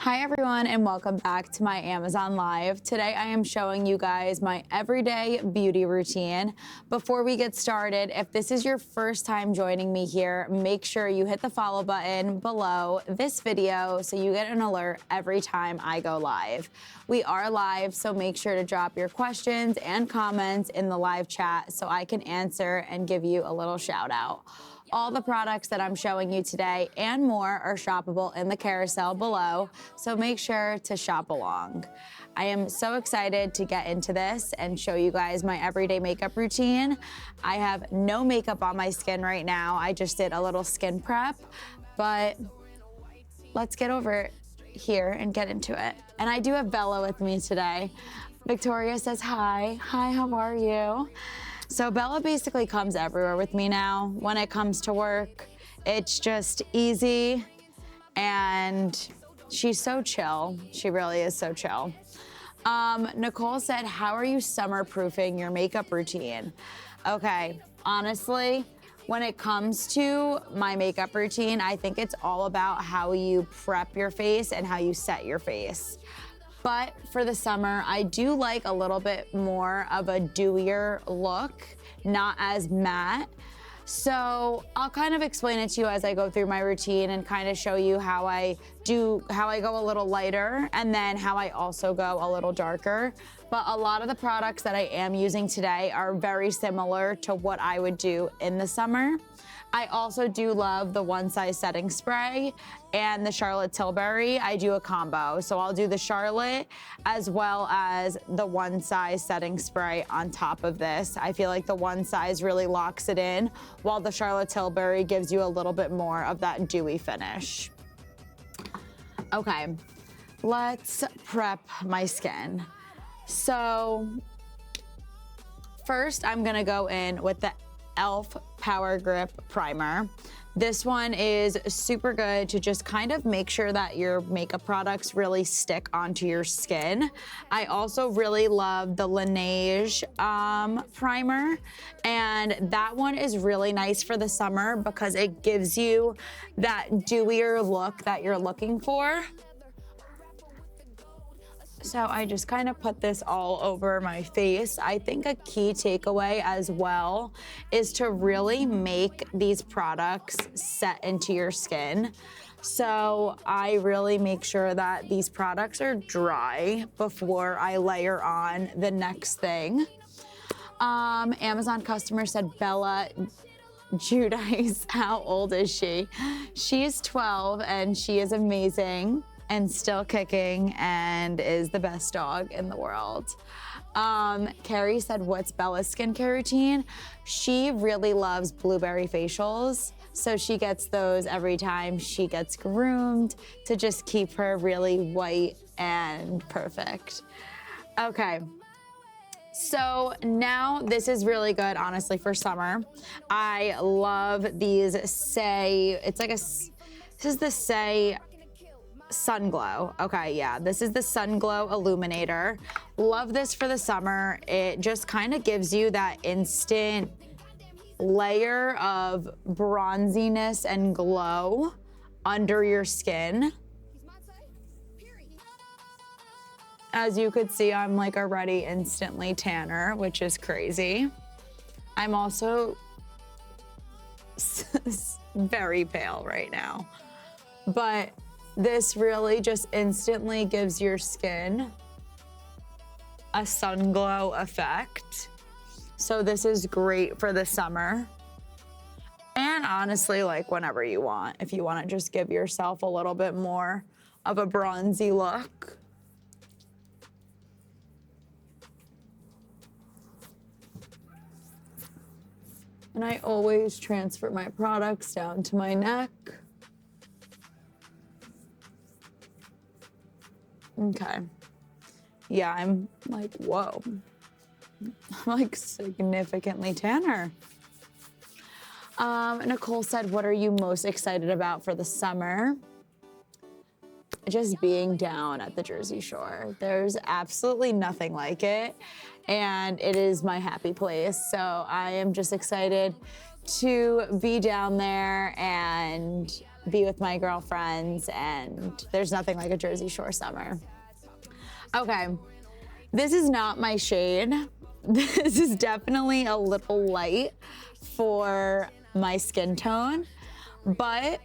Hi everyone and welcome back to my Amazon Live. Today I am showing you guys my everyday beauty routine. Before we get started, if this is your first time joining me here, make sure you hit the follow button below this video so you get an alert every time I go live. We are live, so make sure to drop your questions and comments in the live chat so I can answer and give you a little shout out. All the products that I'm showing you today and more are shoppable in the carousel below, so make sure to shop along. I am so excited to get into this and show you guys my everyday makeup routine. I have no makeup on my skin right now. I just did a little skin prep, but let's get over here and get into it. And I do have Bella with me today. Victoria says hi. Hi, how are you? So Bella basically comes everywhere with me now. When it comes to work, it's just easy and she's so chill. She really is so chill. Nicole said, how are you summer proofing your makeup routine? Okay, honestly, when it comes to my makeup routine, I think it's all about how you prep your face and how you set your face. But for the summer, I do like a little bit more of a dewier look, not as matte. So I'll kind of explain it to you as I go through my routine and kind of show you how I go a little lighter and then how I also go a little darker. But a lot of the products that I am using today are very similar to what I would do in the summer. I also do love the One Size Setting Spray and the Charlotte Tilbury. I do a combo. So I'll do the Charlotte as well as the One Size Setting Spray on top of this. I feel like the One Size really locks it in, while the Charlotte Tilbury gives you a little bit more of that dewy finish. Okay, let's prep my skin. So first I'm gonna go in with the e.l.f. Power Grip Primer. This one is super good to just kind of make sure that your makeup products really stick onto your skin. I also really love the Laneige primer, and that one is really nice for the summer because it gives you that dewier look that you're looking for. So I just kind of put this all over my face. I think a key takeaway as well is to really make these products set into your skin. So I really make sure that these products are dry before I layer on the next thing. Amazon customer said, Bella Giudice, how old is she? She's 12 and she is amazing and still kicking and is the best dog in the world. Carrie said, what's Bella's skincare routine? She really loves blueberry facials, so she gets those every time she gets groomed to just keep her really white and perfect. Okay. So now this is really good, honestly, for summer. I love these Saie, this is the Saie Sunglow. Okay, yeah, this is the Sunglow Illuminator. Love this for the summer. It just kind of gives you that instant layer of bronziness and glow under your skin. As you could see, I'm like already instantly tanner, which is crazy. I'm also very pale right now, but this really just instantly gives your skin a sun glow effect. So this is great for the summer. And honestly, like whenever you want, if you want to just give yourself a little bit more of a bronzy look. And I always transfer my products down to my neck. Okay. Yeah, I'm like, whoa. I'm like significantly tanner. Nicole said, what are you most excited about for the summer? Just being down at the Jersey Shore. There's absolutely nothing like it, and it is my happy place. So I am just excited to be down there and be with my girlfriends, and there's nothing like a Jersey Shore summer. Okay, this is not my shade. This is definitely a little light for my skin tone, but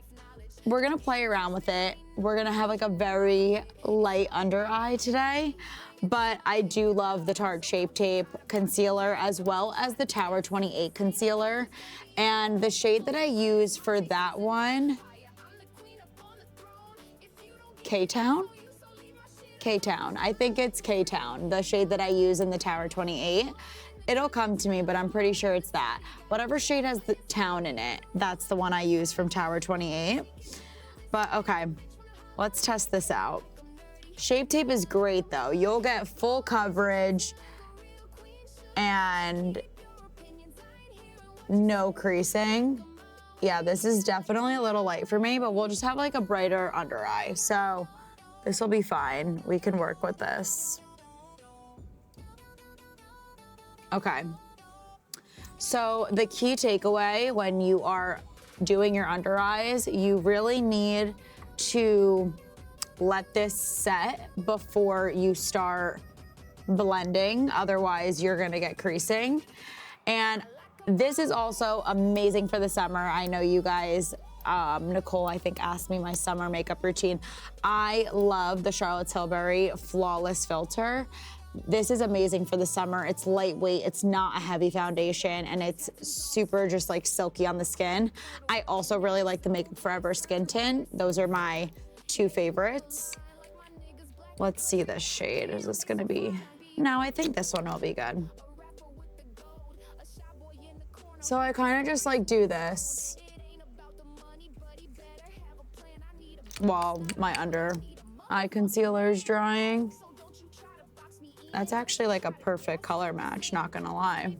we're gonna play around with it. We're gonna have like a very light under eye today, but I do love the Tarte Shape Tape concealer as well as the Tower 28 concealer. And the shade that I use for that one, K-Town? K-Town, I think it's K-Town, the shade that I use in the Tower 28. It'll come to me, but I'm pretty sure it's that. Whatever shade has the town in it, that's the one I use from Tower 28. But okay, let's test this out. Shape Tape is great though. You'll get full coverage and no creasing. Yeah, this is definitely a little light for me, but we'll just have like a brighter under eye. So this will be fine. We can work with this. Okay. So the key takeaway when you are doing your under eyes, you really need to let this set before you start blending. Otherwise, you're gonna get creasing. And this is also amazing for the summer. I know you guys, Nicole, I think, asked me my summer makeup routine. I love the Charlotte Tilbury Flawless Filter. This is amazing for the summer. It's lightweight, it's not a heavy foundation, and it's super just like silky on the skin. I also really like the Makeup Forever Skin Tint. Those are my two favorites. Let's see this shade. Is this gonna be? No, I think this one will be good. So I kind of just like do this while my under eye concealer is drying. That's actually like a perfect color match, not gonna lie.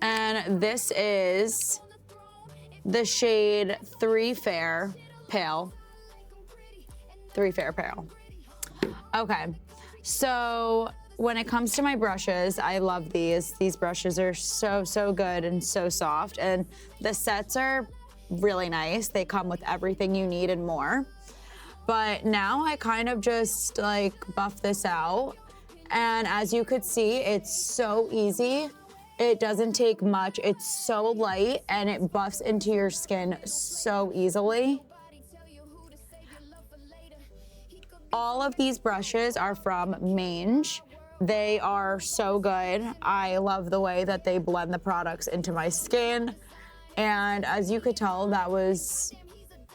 And this is the shade 3 Fair Pale. 3 Fair Pale. Okay, so when it comes to my brushes, I love these. These brushes are so good and so soft. And the sets are really nice. They come with everything you need and more. But now I kind of just like buff this out. And as you could see, it's so easy. It doesn't take much. It's so light and it buffs into your skin so easily. All of these brushes are from Mange. They are so good. I love the way that they blend the products into my skin. And as you could tell, that was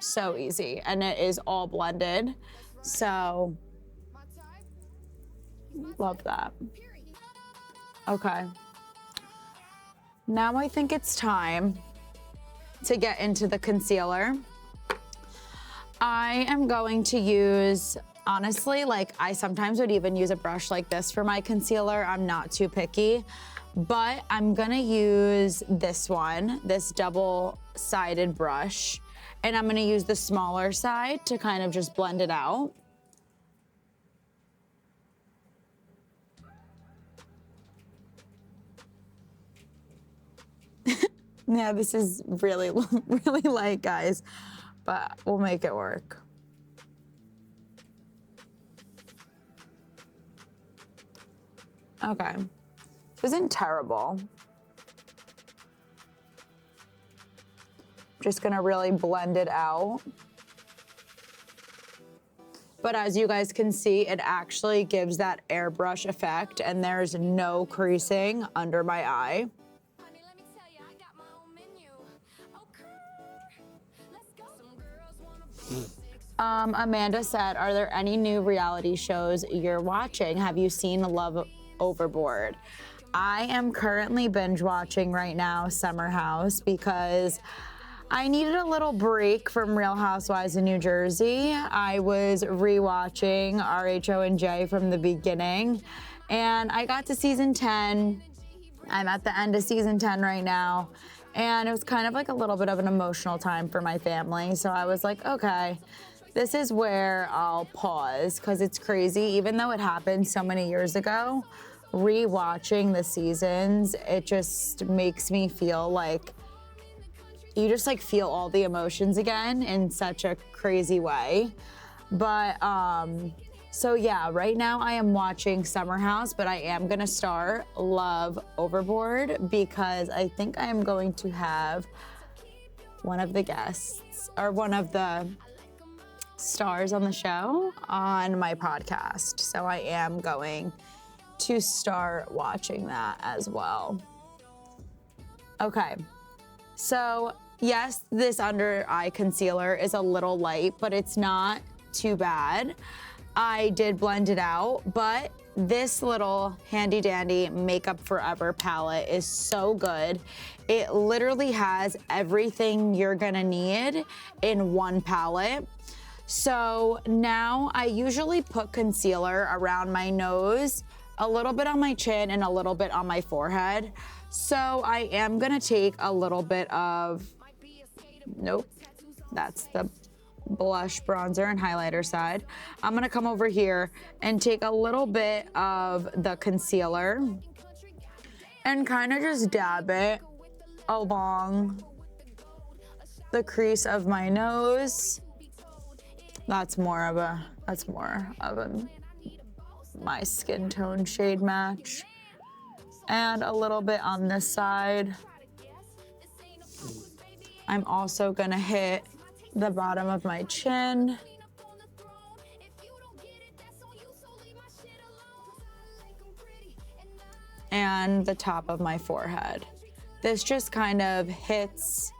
so easy, and it is all blended. So, love that. Okay. Now I think it's time to get into the concealer. I am going to use, honestly, like I sometimes would even use a brush like this for my concealer. I'm not too picky, but I'm gonna use this one, this double-sided brush, and I'm gonna use the smaller side to kind of just blend it out. Yeah, this is really, really light, guys, but we'll make it work. Okay, this isn't terrible. Just gonna really blend it out. But as you guys can see, it actually gives that airbrush effect, and there's no creasing under my eye. Amanda said, are there any new reality shows you're watching? Have you seen Love Overboard? I am currently binge watching right now Summer House because I needed a little break from Real Housewives of New Jersey. I was rewatching RHO and J from the beginning, and I got to season 10. I'm at the end of season 10 right now, and it was kind of like a little bit of an emotional time for my family. So I was like, okay, this is where I'll pause, because it's crazy. Even though it happened so many years ago, rewatching the seasons, it just makes me feel like, you just like feel all the emotions again in such a crazy way. But so yeah, right now I am watching Summer House, but I am gonna start Love Overboard because I think I am going to have one of the guests or one of the stars on the show on my podcast. So I am going to start watching that as well. Okay, so yes, this under eye concealer is a little light, but it's not too bad. I did blend it out, but this little handy dandy Makeup Forever palette is so good. It literally has everything you're gonna need in one palette. So now I usually put concealer around my nose, a little bit on my chin, and a little bit on my forehead. So I am gonna take a little bit of, nope, that's the blush, bronzer, and highlighter side. I'm gonna come over here and take a little bit of the concealer and kind of just dab it along the crease of my nose. That's more of a my skin tone shade match. And a little bit on this side. I'm also gonna hit the bottom of my chin. And the top of my forehead. This just kind of hits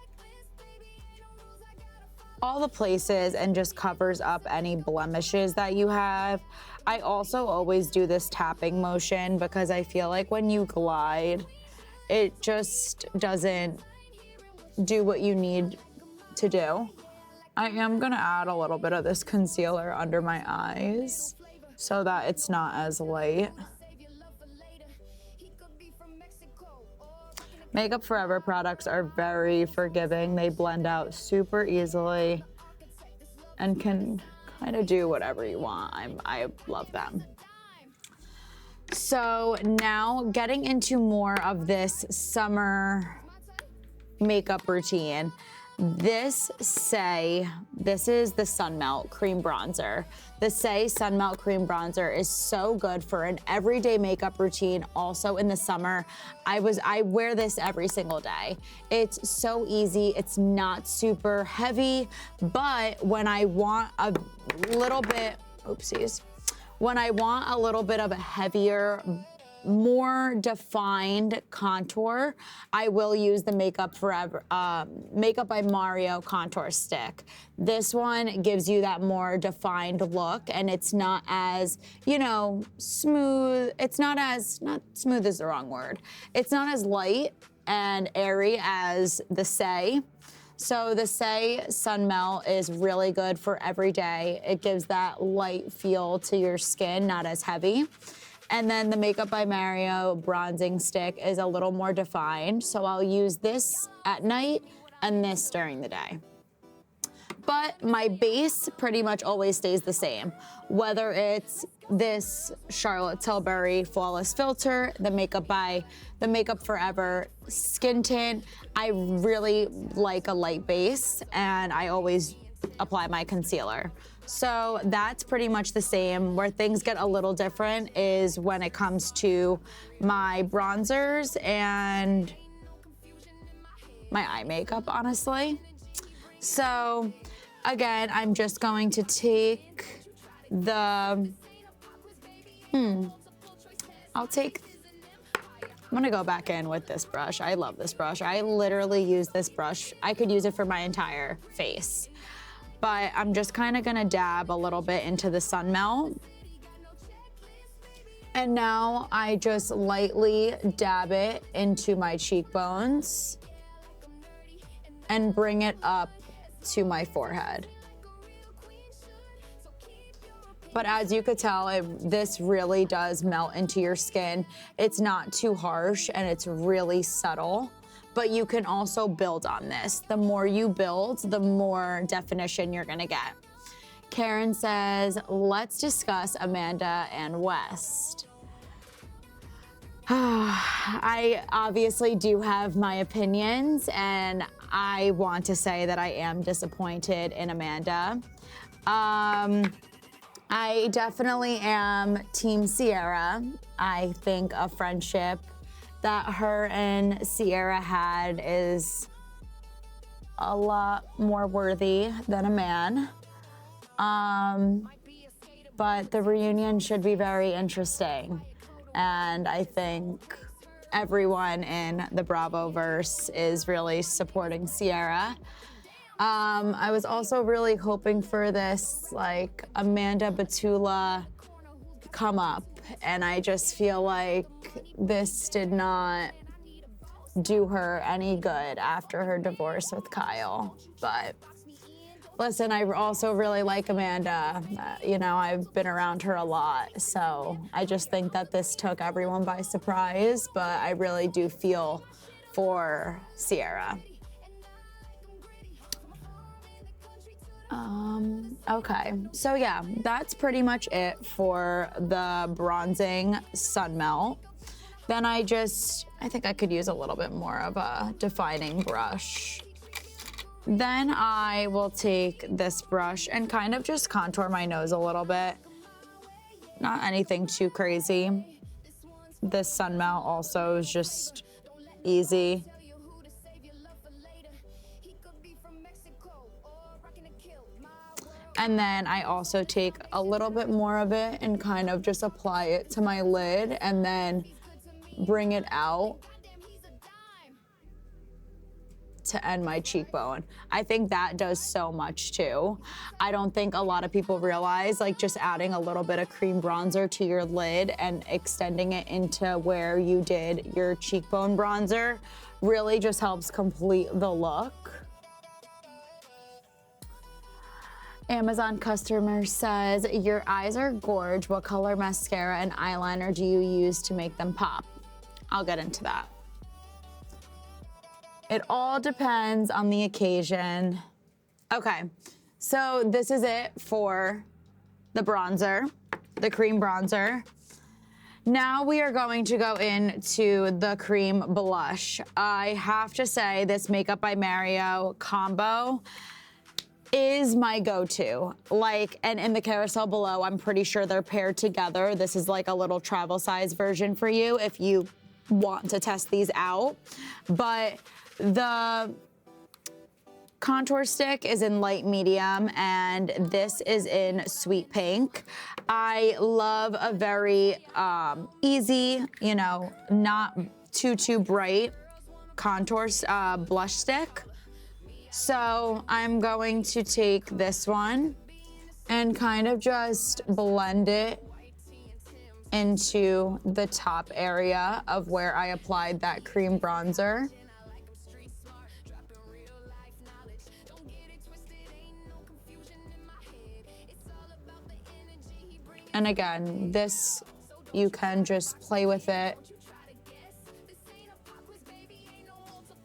all the places and just covers up any blemishes that you have. I also always do this tapping motion because I feel like when you glide, it just doesn't do what you need to do. I am gonna add a little bit of this concealer under my eyes so that it's not as light. Makeup Forever products are very forgiving. They blend out super easily and can kind of do whatever you want. I love them. So now getting into more of this summer makeup routine. This is the Sun Melt Cream Bronzer. The Saie Sun Melt Cream Bronzer is so good for an everyday makeup routine, also in the summer. I wear this every single day. It's so easy, it's not super heavy, but when I want a little bit, when I want a little bit of a heavier, more defined contour, I will use the Makeup Forever, Makeup by Mario contour stick. This one gives you that more defined look, and it's not as, smooth. Not smooth is the wrong word. It's not as light and airy as the Saie. So the Saie Sun Melt is really good for every day. It gives that light feel to your skin, not as heavy. And then the Makeup by Mario bronzing stick is a little more defined. So I'll use this at night and this during the day. But my base pretty much always stays the same. Whether it's this Charlotte Tilbury Flawless Filter, the Makeup Forever Skin Tint. I really like a light base, and I always apply my concealer. So that's pretty much the same. Where things get a little different is when it comes to my bronzers and my eye makeup, honestly. So again, I'm just going to take the, I'm gonna go back in with this brush. I love this brush. I literally use this brush. I could use it for my entire face. But I'm just kind of gonna dab a little bit into the Sun Melt. And now I just lightly dab it into my cheekbones and bring it up to my forehead. But as you could tell, this really does melt into your skin. It's not too harsh and it's really subtle. But you can also build on this. The more you build, the more definition you're gonna get. Karen says, let's discuss Amanda and West. I obviously do have my opinions, and I want to say that I am disappointed in Amanda. I definitely am Team Sierra. I think a friendship that her and Sierra had is a lot more worthy than a man. But the reunion should be very interesting. And I think everyone in the Bravoverse is really supporting Sierra. I was also really hoping for this, like, Amanda Batula come up, and I just feel like this did not do her any good after her divorce with Kyle. But listen, I also really like Amanda. You know, I've been around her a lot, so I just think that this took everyone by surprise, but I really do feel for Sierra. Okay, so yeah, that's pretty much it for the bronzing sun melt. Then I think I could use a little bit more of a defining brush. Then I will take this brush and kind of just contour my nose a little bit. Not anything too crazy. This sun melt also is just easy. And then I also take a little bit more of it and kind of just apply it to my lid and then bring it out to end my cheekbone. I think that does so much too. I don't think a lot of people realize, like, just adding a little bit of cream bronzer to your lid and extending it into where you did your cheekbone bronzer really just helps complete the look. Amazon customer says, your eyes are gorge. What color mascara and eyeliner do you use to make them pop? I'll get into that. It all depends on the occasion. Okay, so this is it for the bronzer, the cream bronzer. Now we are going to go into the cream blush. I have to say this Makeup by Mario combo is my go-to. Like, and in the carousel below, I'm pretty sure they're paired together. This is like a little travel size version for you if you want to test these out. But the contour stick is in light medium and this is in sweet pink. I love a very easy, you know, not too bright contour blush stick. So I'm going to take this one and kind of just blend it into the top area of where I applied that cream bronzer. And again, this, you can just play with it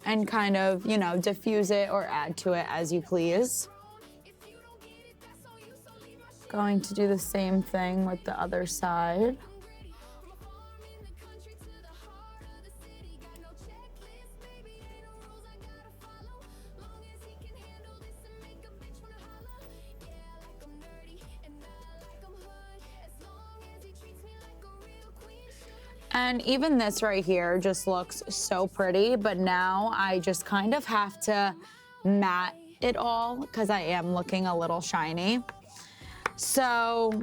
and kind of, you know, diffuse it or add to it as you please. Going to do the same thing with the other side. And even this right here just looks so pretty, but now I just kind of have to matte it all because I am looking a little shiny. So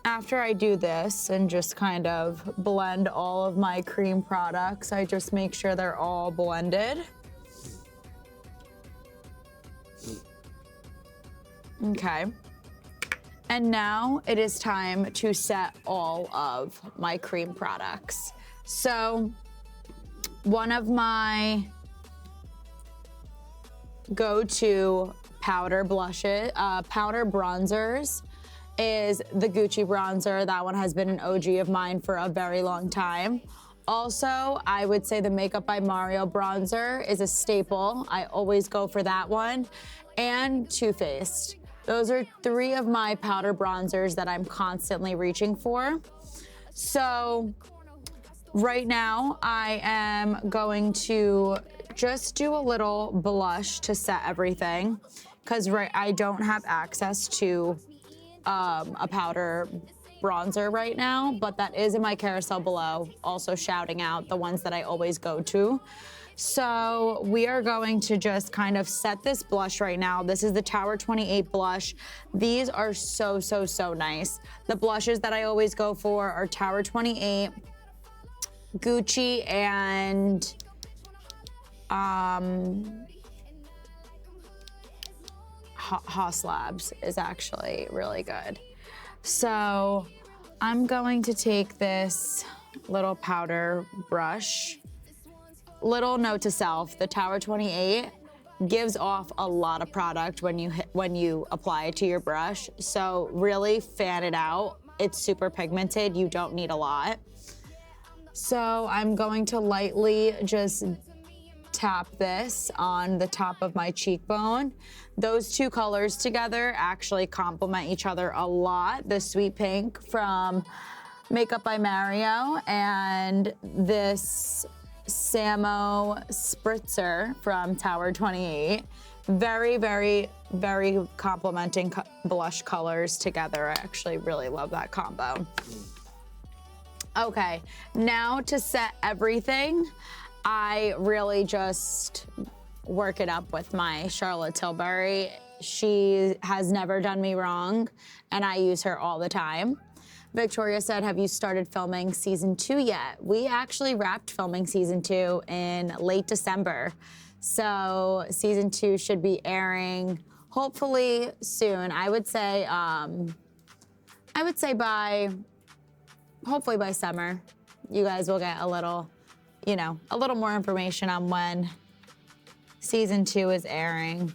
after I do this and just kind of blend all of my cream products, I just make sure they're all blended. Okay. And now it is time to set all of my cream products. So one of my go-to powder blushes, powder bronzers is the Gucci bronzer. That one has been an OG of mine for a very long time. Also, I would say the Makeup by Mario bronzer is a staple. I always go for that one. And Too Faced. Those are three of my powder bronzers that I'm constantly reaching for. So Right now, I am going to just do a little blush to set everything, because I don't have access to a powder bronzer right now, but that is in my carousel below, also shouting out the ones that I always go to. So we are going to just kind of set this blush right now. This is the Tower 28 blush. These are so, so, so nice. The blushes that I always go for are Tower 28, Gucci, and Haas Labs is actually really good. So I'm going to take this little powder brush. Little note to self, the Tower 28 gives off a lot of product when you apply it to your brush. So really fan it out. It's super pigmented, you don't need a lot. So I'm going to lightly just tap this on the top of my cheekbone. Those two colors together actually complement each other a lot. The sweet pink from Makeup by Mario and this Samo Spritzer from Tower 28. Very, very, very complementing blush colors together. I actually really love that combo. Okay, now to set everything, I really just work it up with my Charlotte Tilbury. She has never done me wrong, and I use her all the time. Victoria said, have you started filming season 2 yet? We actually wrapped filming season 2 in late December. So season 2 should be airing hopefully soon. I would say hopefully by summer, you guys will get a little more information on when season 2 is airing.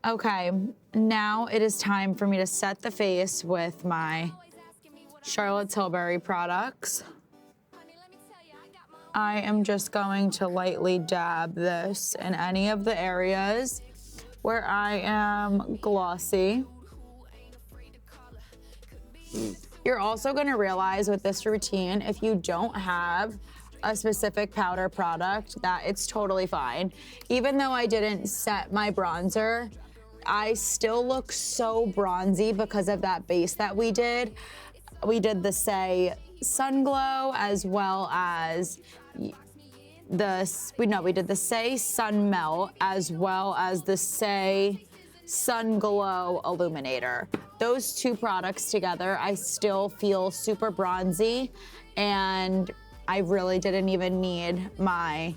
Okay, now it is time for me to set the face with my Charlotte Tilbury products. I am just going to lightly dab this in any of the areas where I am glossy. You're also gonna realize with this routine, if you don't have a specific powder product, that it's totally fine. Even though I didn't set my bronzer, I still look so bronzy because of that base that we did. We did the Saie Sunglow as well as we did the Saie Sun Melt as well as the Saie Sunglow Illuminator. Those two products together, I still feel super bronzy, and I really didn't even need my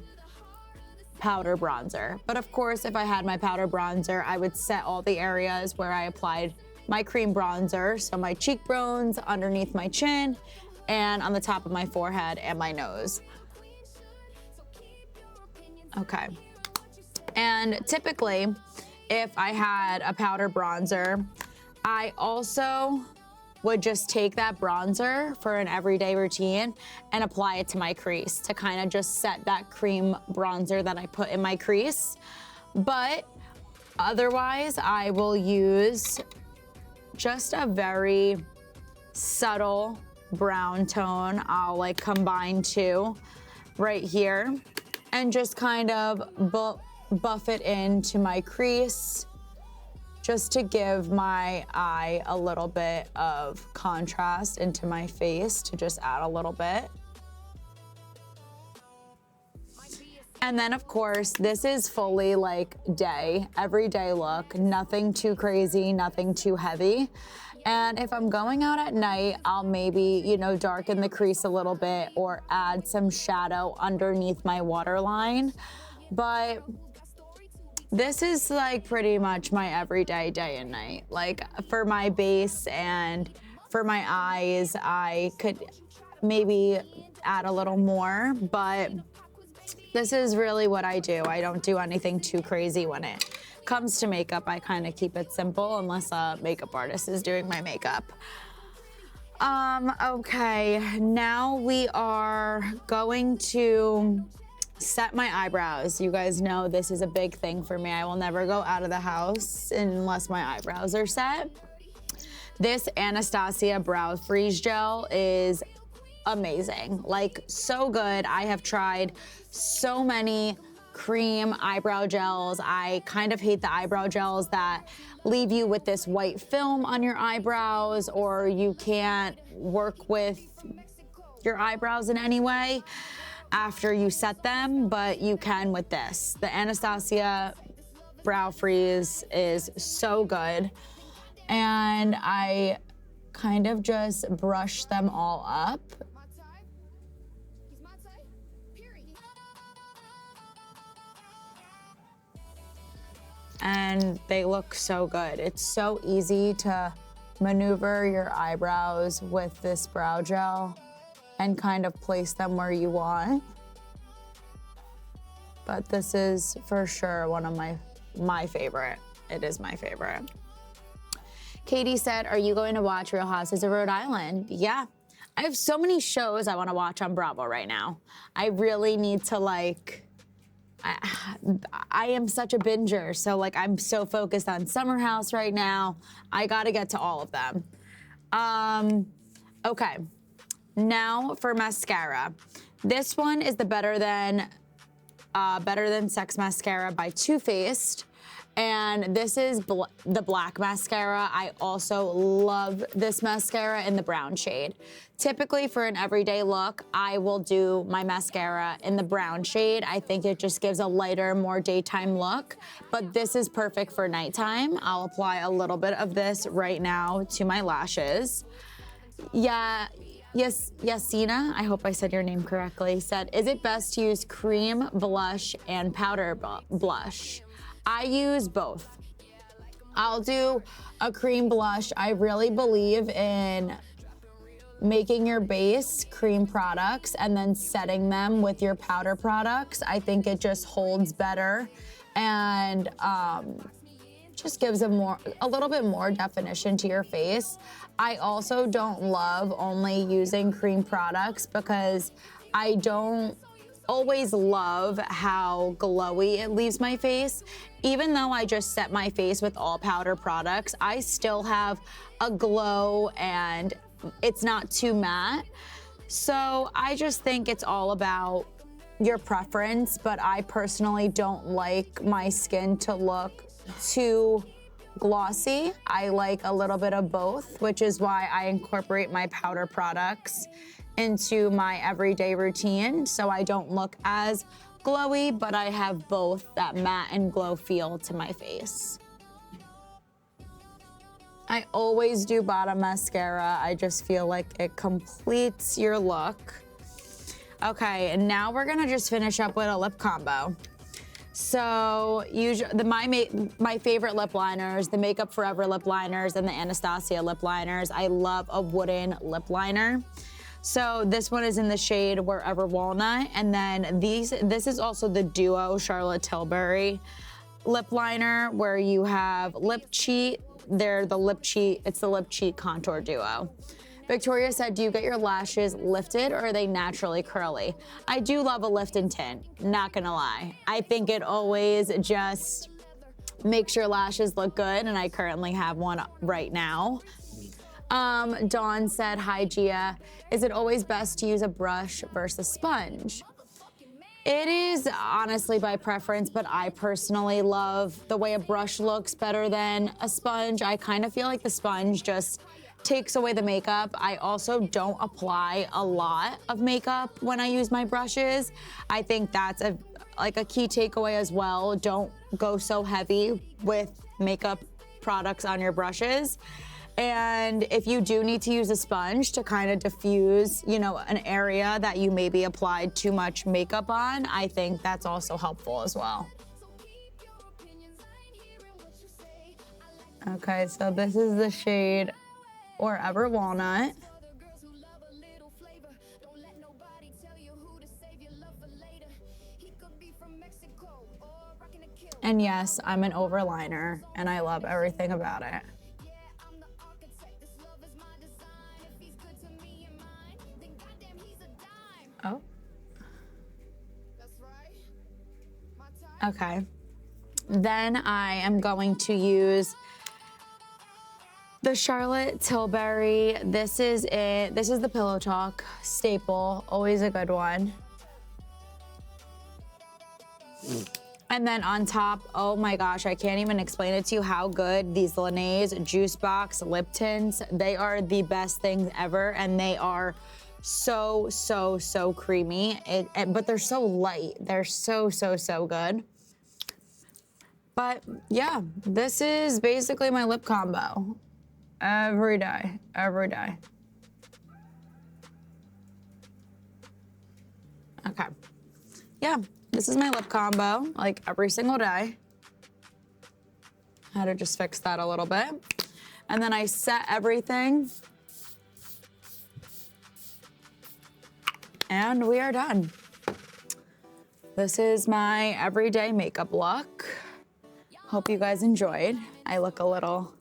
powder bronzer. But of course, if I had my powder bronzer, I would set all the areas where I applied my cream bronzer, so my cheekbones, underneath my chin, and on the top of my forehead and my nose. Okay. And typically, if I had a powder bronzer, I also would just take that bronzer for an everyday routine and apply it to my crease to kind of just set that cream bronzer that I put in my crease. But otherwise, I will use just a very subtle brown tone. I'll like combine two right here and just kind of buff it into my crease just to give my eye a little bit of contrast into my face, to just add a little bit. And then of course, this is fully like everyday look, nothing too crazy, nothing too heavy. And if I'm going out at night, I'll maybe, darken the crease a little bit or add some shadow underneath my waterline. But this is like pretty much my everyday day and night. Like for my base and for my eyes, I could maybe add a little more, but this is really what I do. I don't do anything too crazy when it comes to makeup. I kind of keep it simple unless a makeup artist is doing my makeup. Okay, now we are going to set my eyebrows. You guys know this is a big thing for me. I will never go out of the house unless my eyebrows are set. This Anastasia Brow Freeze Gel is amazing, like so good. I have tried so many cream eyebrow gels. I kind of hate the eyebrow gels that leave you with this white film on your eyebrows, or you can't work with your eyebrows in any way after you set them, but you can with this. The Anastasia Brow Freeze is so good. And I kind of just brush them all up. And they look so good. It's so easy to maneuver your eyebrows with this brow gel and kind of place them where you want. But this is for sure one of my favorite. It is my favorite. Katie said, are you going to watch Real Houses of Rhode Island? Yeah. I have so many shows I want to watch on Bravo right now. I really need to I am such a binger, so like I'm so focused on Summer House right now. I got to get to all of them. Okay, now for mascara. This one is the Better Than Sex mascara by Too Faced. And this is the black mascara. I also love this mascara in the brown shade. Typically for an everyday look, I will do my mascara in the brown shade. I think it just gives a lighter, more daytime look, but this is perfect for nighttime. I'll apply a little bit of this right now to my lashes. Yeah. Yes, Yasina, I hope I said your name correctly, said, is it best to use cream, blush, and powder blush? I use both. I'll do a cream blush. I really believe in making your base cream products and then setting them with your powder products. I think it just holds better and just gives a little bit more definition to your face. I also don't love only using cream products because I don't always love how glowy it leaves my face. Even though I just set my face with all powder products, I still have a glow and it's not too matte. So I just think it's all about your preference, but I personally don't like my skin to look too glossy. I like a little bit of both, which is why I incorporate my powder products into my everyday routine, so I don't look as glowy, but I have both that matte and glow feel to my face. I always do bottom mascara. I just feel like it completes your look. Okay, and now we're gonna just finish up with a lip combo. So usually my favorite lip liners, the Makeup Forever lip liners and the Anastasia lip liners. I love a wooden lip liner. So this one is in the shade Wherever Walnut, and then this is also the Duo Charlotte Tilbury lip liner where you have Lip Cheat. It's the Lip Cheat Contour Duo. Victoria said, do you get your lashes lifted or are they naturally curly? I do love a lift and tint, not gonna lie. I think it always just makes your lashes look good, and I currently have one right now. Dawn said, hi Gia, is it always best to use a brush versus a sponge? It is honestly by preference, but I personally love the way a brush looks better than a sponge. I kind of feel like the sponge just takes away the makeup. I also don't apply a lot of makeup when I use my brushes. I think that's a key takeaway as well. Don't go so heavy with makeup products on your brushes. And if you do need to use a sponge to kind of diffuse, an area that you maybe applied too much makeup on, I think that's also helpful as well. Okay, so this is the shade Wherever Walnut. And yes, I'm an overliner, and I love everything about it. Oh. Okay. Then I am going to use The Charlotte Tilbury, this is it. This is the Pillow Talk staple, always a good one. And then on top, oh my gosh, I can't even explain it to you how good these Laneige Juice Box Lip Tints, they are the best things ever, and they are so, so, so creamy, but they're so light. They're so, so, so good. But yeah, this is basically my lip combo. Every day, every day. Okay. Yeah, this is my lip combo, like every single day. I had to just fix that a little bit. And then I set everything. And we are done. This is my everyday makeup look. Hope you guys enjoyed. I look a little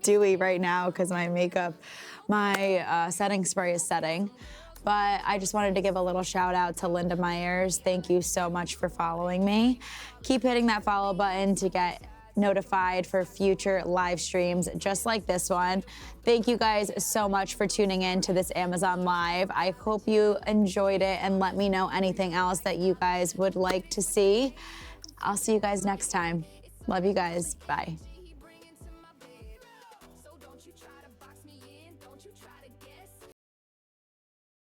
dewy right now because my setting spray is setting. But I just wanted to give a little shout out to Linda Myers. Thank you so much for following me. Keep hitting that follow button to get notified for future live streams just like this one. Thank you guys so much for tuning in to this Amazon Live. I hope you enjoyed it, and let me know anything else that you guys would like to see. I'll see you guys next time. Love you guys. Bye.